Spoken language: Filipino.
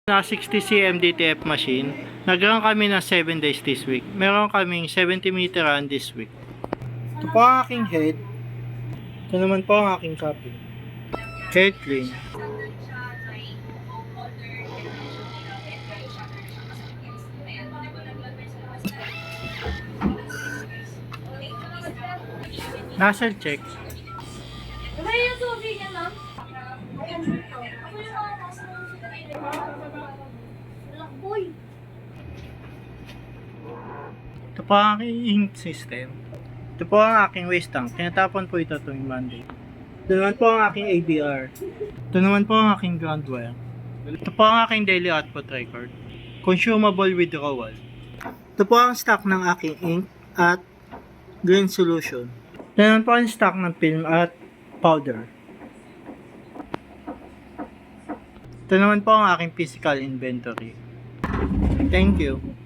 Na 60cm DTF machine, nag-run kami ng 7 days this week. Meron kaming 70-meter run this week. Ito po ang aking head. Ito naman po ang aking copy. Head clean. Nozzle check. Ano yung susi niya, ma'am? Lakboy. Ito po ang aking ink system. Ito po ang aking waste tank. Tinatapon po ito tuwing Monday. Ito naman po ang aking ABR. Ito naman po ang aking ground wire. Ito po ang aking daily output record. Consumable withdrawal. Ito po ang stock ng aking ink at green solution. Ito naman po ang stock ng film at powder. Ito naman po ang aking physical inventory. Thank you.